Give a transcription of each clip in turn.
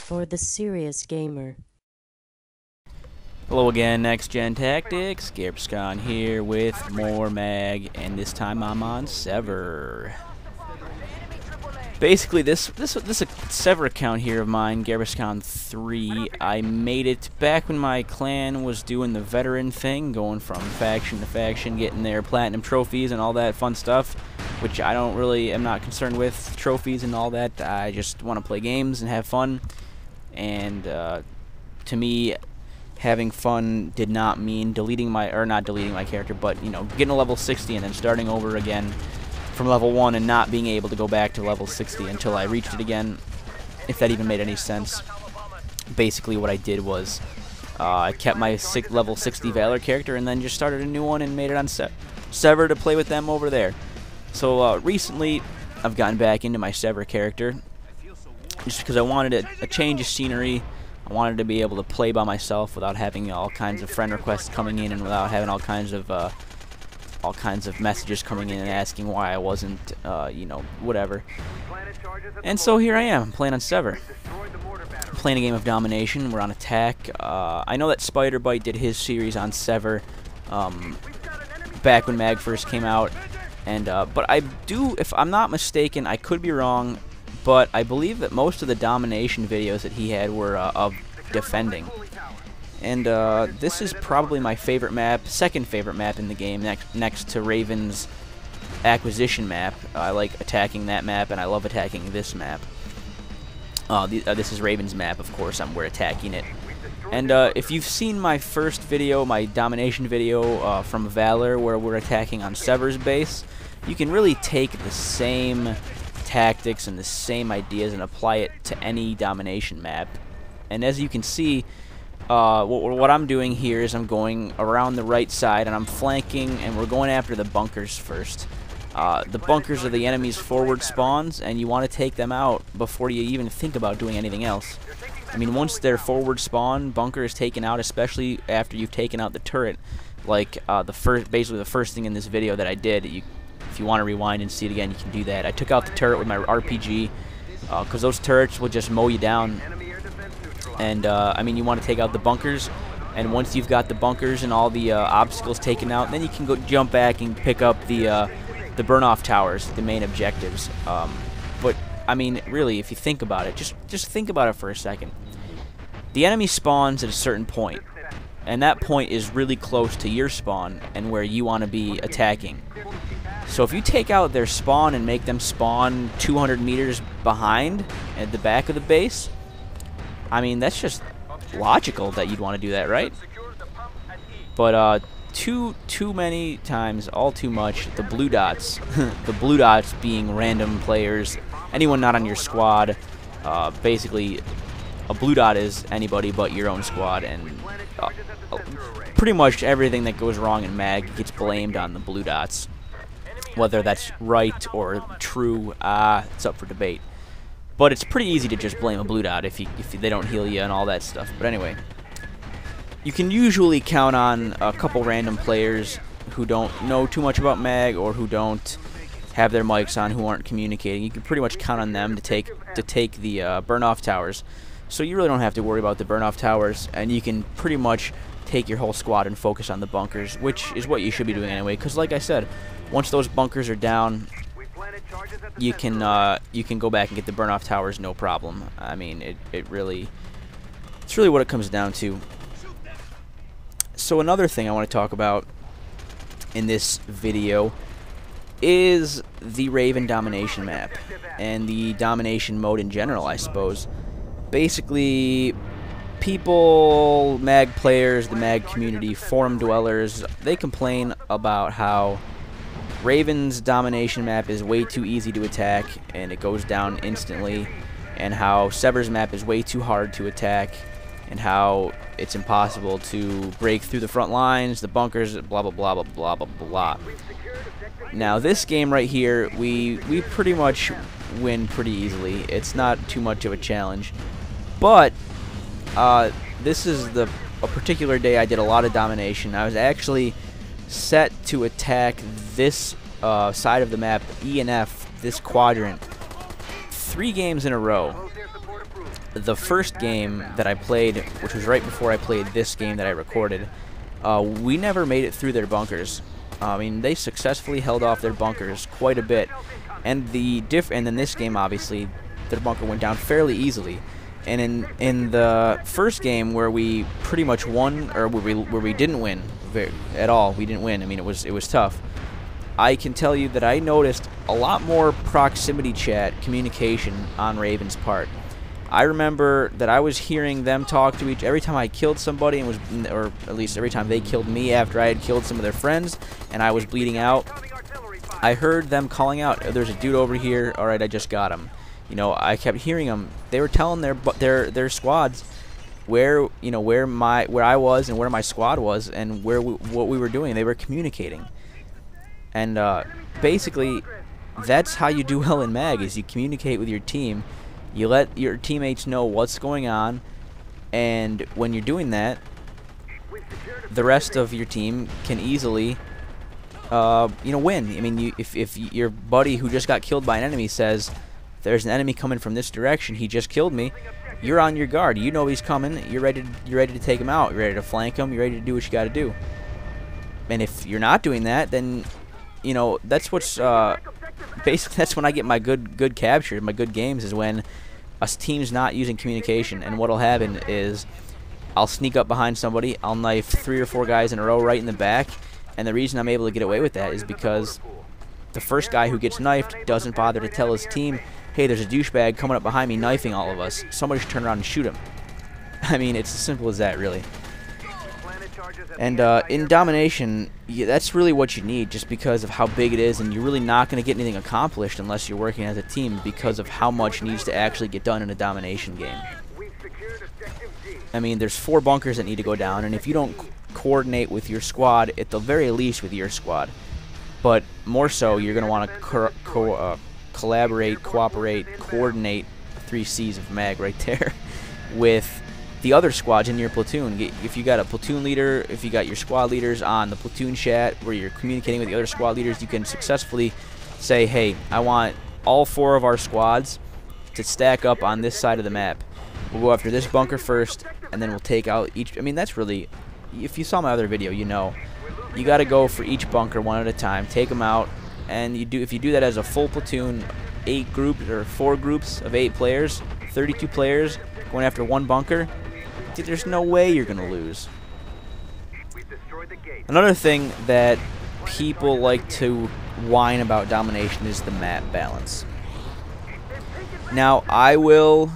for the serious gamer. Hello again, Next Gen Tactics. geirbiscohn here with more mag, and this time I'm on SVER. Basically, this is a SVER account here of mine, geirbiscohn 3. I made it back when my clan was doing the veteran thing, going from faction to faction, getting their platinum trophies and all that fun stuff, which I am not concerned with trophies and all that. I just want to play games and have fun, and to me, having fun did not mean not deleting my character, but getting to level 60 and then starting over again from level 1 and not being able to go back to level 60 until I reached it again, if that even made any sense. Basically what I did was I kept my level 60 Valor character and then just started a new one and made it on SVER to play with them over there. So recently I've gotten back into my SVER character just because I wanted a change of scenery. I wanted to be able to play by myself without having all kinds of friend requests coming in and without having all kinds of messages coming in and asking why I wasn't, whatever. And so here I am, playing on SVER. Playing a game of Domination. We're on attack. I know that Spiderbite did his series on SVER back when Mag first came out, and but if I'm not mistaken, I could be wrong, but I believe that most of the Domination videos that he had were of defending. And this is probably my favorite map, second favorite map in the game, next to Raven's acquisition map. I like attacking that map, and I love attacking this map. This is Raven's map, of course. We're attacking it. And if you've seen my first video, my Domination video from Valor, where we're attacking on SVER's base, you can really take the same tactics and the same ideas and apply it to any Domination map. And as you can see, what I'm doing here is I'm going around the right side and I'm flanking, and we're going after the bunkers first. The bunkers are the enemy's forward spawns, and you want to take them out before you even think about doing anything else. I mean, once their forward spawn bunker is taken out, especially after you've taken out the turret, like basically the first thing in this video that I did, if you want to rewind and see it again, you can do that. I took out the turret with my RPG, because those turrets will just mow you down. And I mean, you want to take out the bunkers, and once you've got the bunkers and all the obstacles taken out, then you can go jump back and pick up the burn-off towers, the main objectives. But I mean, really, if you think about it, just think about it for a second. The enemy spawns at a certain point, and that point is really close to your spawn and where you want to be attacking. So if you take out their spawn and make them spawn 200 meters behind at the back of the base, I mean, that's just logical that you'd want to do that, right? But too many times, all too much, the blue dots, the blue dots being random players, anyone not on your squad. Basically, a blue dot is anybody but your own squad, and pretty much everything that goes wrong in Mag gets blamed on the blue dots. Whether that's right or true, it's up for debate. But it's pretty easy to just blame a blue dot if they don't heal you and all that stuff. But anyway, you can usually count on a couple random players who don't know too much about Mag or who don't have their mics on, who aren't communicating. You can pretty much count on them to take the burn-off towers. So you really don't have to worry about the burn-off towers, and you can pretty much take your whole squad and focus on the bunkers, which is what you should be doing anyway. Because like I said, once those bunkers are down, you can go back and get the burn-off towers, no problem. I mean, it's really what it comes down to. So another thing I want to talk about in this video is the Raven Domination map and the Domination mode in general, I suppose. Basically, people, Mag players, the Mag community, forum dwellers, they complain about how Raven's Domination map is way too easy to attack and it goes down instantly, and how SVER's map is way too hard to attack, and how it's impossible to break through the front lines, the bunkers, blah blah blah blah blah blah blah. Now this game right here, we pretty much win pretty easily. It's not too much of a challenge, but this is a particular day I did a lot of Domination. I was actually set to attack this side of the map, E and F, this quadrant, 3 games in a row. The first game that I played, which was right before I played this game that I recorded, we never made it through their bunkers. I mean, they successfully held off their bunkers quite a bit, and then this game, obviously, their bunker went down fairly easily. And in the first game where we pretty much won, or where we didn't win at all, we didn't win. I mean, it was tough. I can tell you that I noticed a lot more proximity chat communication on Raven's part. I remember that I was hearing them talk to every time I killed somebody, or at least every time they killed me after I had killed some of their friends and I was bleeding out. I heard them calling out, "Oh, there's a dude over here. All right, I just got him." You know, I kept hearing them. They were telling their squads where I was and where my squad was and what we were doing. They were communicating, and basically, that's how you do well in Mag. Is you communicate with your team. You let your teammates know what's going on, and when you're doing that, the rest of your team can easily, win. I mean, if your buddy who just got killed by an enemy says, "There's an enemy coming from this direction. He just killed me," you're on your guard. You know he's coming. You're ready to take him out. You're ready to flank him. You're ready to do what you got to do. And if you're not doing that, then that's what's basically that's when I get my good captures, my good games, is when a team's not using communication. And what'll happen is I'll sneak up behind somebody. I'll knife 3 or 4 guys in a row right in the back. And the reason I'm able to get away with that is because the first guy who gets knifed doesn't bother to tell his team, "Hey, there's a douchebag coming up behind me knifing all of us. Somebody should turn around and shoot him." I mean, it's as simple as that, really. And in Domination, that's really what you need, just because of how big it is, and you're really not going to get anything accomplished unless you're working as a team, because of how much needs to actually get done in a Domination game. I mean, there's 4 bunkers that need to go down, and if you don't coordinate with your squad, at the very least with your squad, but more so, you're going to want to collaborate, cooperate, coordinate, 3 C's of Mag right there, with the other squads in your platoon. If you got a platoon leader, if you got your squad leaders on the platoon chat where you're communicating with the other squad leaders, you can successfully say, "Hey, I want all 4 of our squads to stack up on this side of the map. We'll go after this bunker first, and then we'll take out each." I mean, that's really, if you saw my other video, you know, you got to go for each bunker one at a time, take them out, and if you do that as a full platoon, 8 groups or 4 groups of 8 players, 32 players going after one bunker, there's no way you're going to lose. Another thing that people like to whine about Domination is the map balance. Now, I will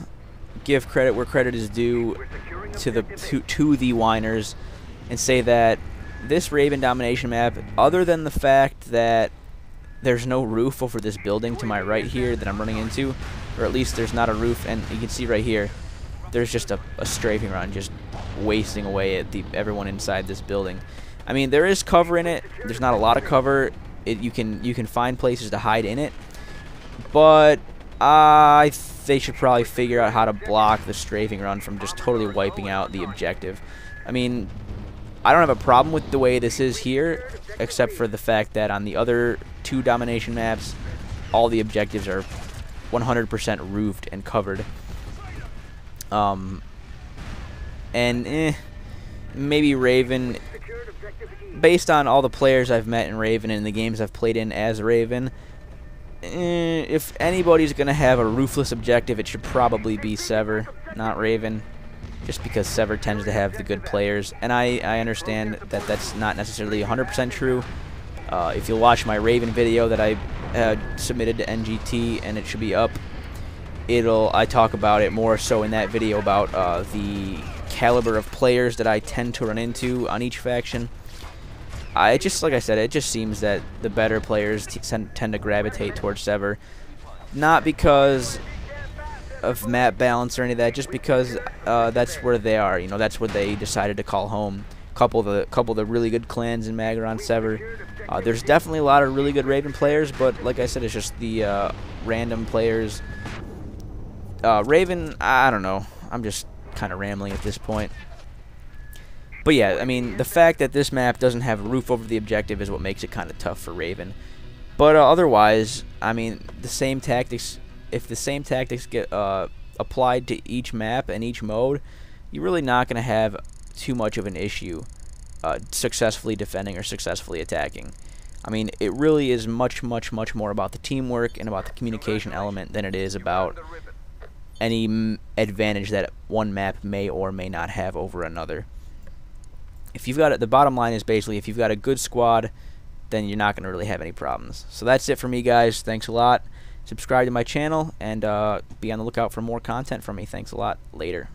give credit where credit is due to the whiners and say that this Raven Domination map, other than the fact that there's no roof over this building to my right here that I'm running into, or at least there's not a roof, and you can see right here, there's just a strafing run just wasting away at everyone inside this building. I mean, there is cover in it. There's not a lot of cover. You can find places to hide in it, but they should probably figure out how to block the strafing run from just totally wiping out the objective. I mean, I don't have a problem with the way this is here, except for the fact that on the other 2 Domination maps, all the objectives are 100% roofed and covered. Maybe Raven, based on all the players I've met in Raven and the games I've played in as Raven, if anybody's going to have a roofless objective, it should probably be SVER, not Raven, just because SVER tends to have the good players, and I understand that that's not necessarily 100% true. If you'll watch my Raven video that I submitted to NGT, and it should be up, I talk about it more so in that video about the caliber of players that I tend to run into on each faction. Like I said, it just seems that the better players tend to gravitate towards SVER, not because of map balance or any of that, just because that's where they are. You know, that's where they decided to call home. Couple of the really good clans in Mag are on SVER. There's definitely a lot of really good Raven players, but like I said, it's just the random players. Raven, I don't know. I'm just kind of rambling at this point. But yeah, I mean, the fact that this map doesn't have a roof over the objective is what makes it kind of tough for Raven. But otherwise, I mean, the same tactics if the same tactics get applied to each map and each mode, you're really not going to have too much of an issue successfully defending or successfully attacking. I mean, it really is much more about the teamwork and about the communication element than it is about any advantage that one map may or may not have over another. If you've got the bottom line is basically if you've got a good squad, then you're not going to really have any problems. So that's it for me, guys. Thanks a lot. Subscribe to my channel and be on the lookout for more content from me. Thanks a lot. Later.